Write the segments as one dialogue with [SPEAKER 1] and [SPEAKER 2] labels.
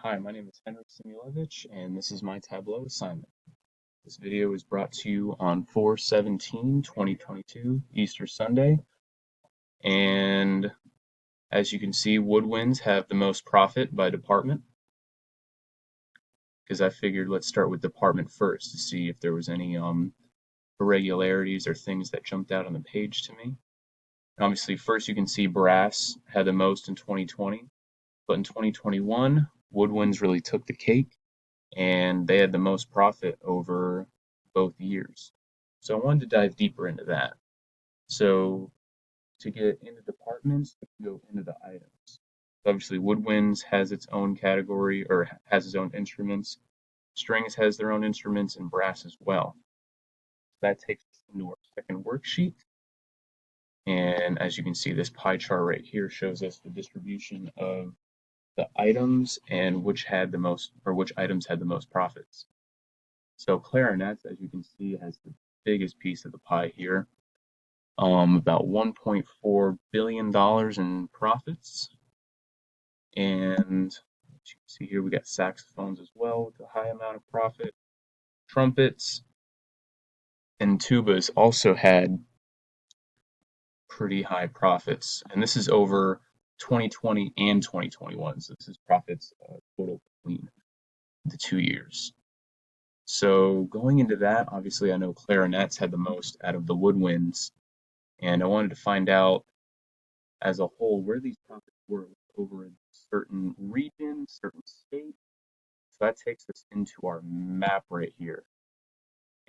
[SPEAKER 1] Hi, my name is Henrik Simulevich, and this is my Tableau assignment. This video is brought to you on 4/17/2022, Easter Sunday, and as you can see, woodwinds have the most profit by department, because I figured let's start with department first to see if there was any irregularities or things that jumped out on the page to me. Obviously, first you can see brass had the most in 2020, but in 2021, woodwinds really took the cake, and they had the most profit over both years. So I wanted to dive deeper into that. So to get into departments, we can go into the items. Obviously, woodwinds has its own category or has its own instruments. Strings has their own instruments and brass as well. That takes us into our second worksheet. And as you can see, this pie chart right here shows us the distribution of the items and which items had the most profits. So clarinets, as you can see, has the biggest piece of the pie here. About $1.4 billion in profits. And as you can see here, we got saxophones as well with a high amount of profit. Trumpets and tubas also had pretty high profits. And this is over 2020 and 2021. So this is profits total between the 2 years. So going into that, obviously I know clarinets had the most out of the woodwinds, and I wanted to find out as a whole where these profits were over a certain region, certain state. So that takes us into our map right here.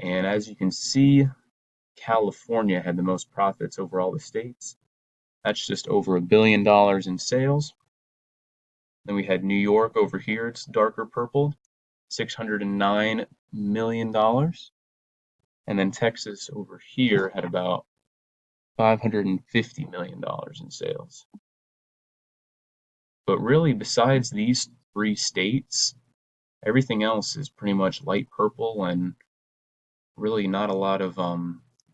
[SPEAKER 1] And as you can see, California had the most profits over all the states. That's just over $1 billion in sales. Then we had New York over here, it's darker purple, $609 million. And then Texas over here had about $550 million in sales. But really, besides these three states, everything else is pretty much light purple and really not a lot of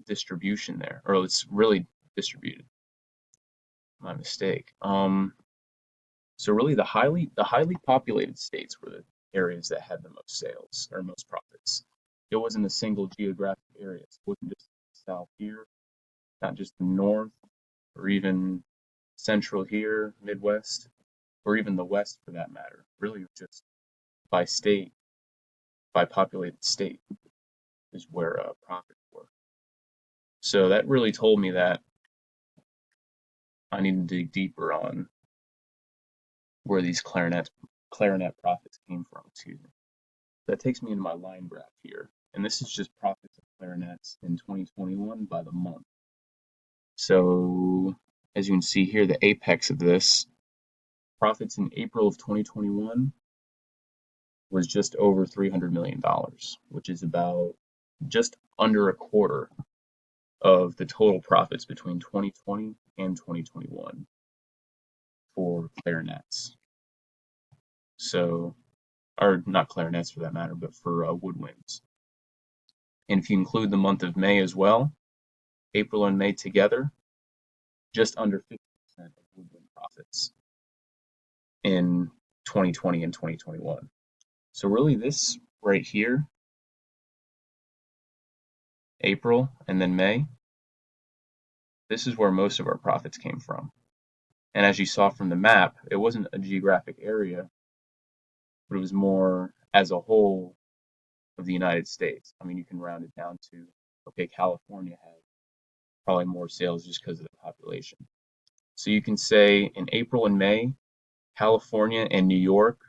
[SPEAKER 1] distribution there. Or it's really distributed. My mistake. So really the highly populated states were the areas that had the most sales or most profits. It wasn't a single geographic area. It wasn't just the south here, not just the north or even central here, Midwest, or even the west for that matter. Really just by state, by populated state is where profits were. So that really told me that I need to dig deeper on where these clarinet profits came from. Excuse me. That takes me into my line graph here, and this is just profits of clarinets in 2021 by the month. So as you can see here, the apex of this profits in April of 2021 was just over $300 million, which is about just under a quarter of the total profits between 2020 and 2021 for clarinets. So, or not clarinets for that matter, but for woodwinds. And if you include the month of May as well, April and May together, just under 50% of woodwind profits in 2020 and 2021. So really this right here, April and then May, this is where most of our profits came from. And as you saw from the map, it wasn't a geographic area, but it was more as a whole of the United States. I mean, you can round it down to, okay, California had probably more sales just because of the population. So you can say in April and May, California and New York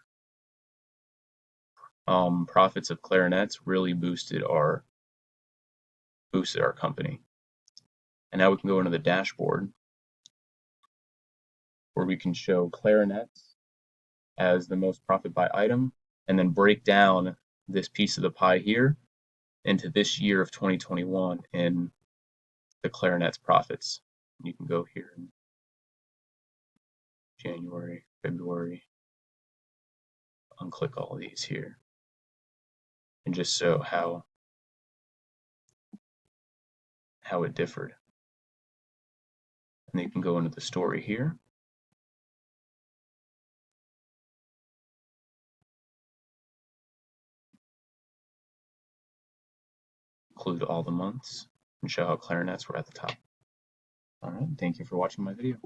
[SPEAKER 1] profits of clarinets really boosted our company. And now we can go into the dashboard where we can show clarinets as the most profit by item and then break down this piece of the pie here into this year of 2021 in the clarinets profits. You can go here in January, February, unclick all of these here and just show how it differed. And then you can go into the story here. include all the months and show how clarinets were at the top. All right, thank you for watching my video.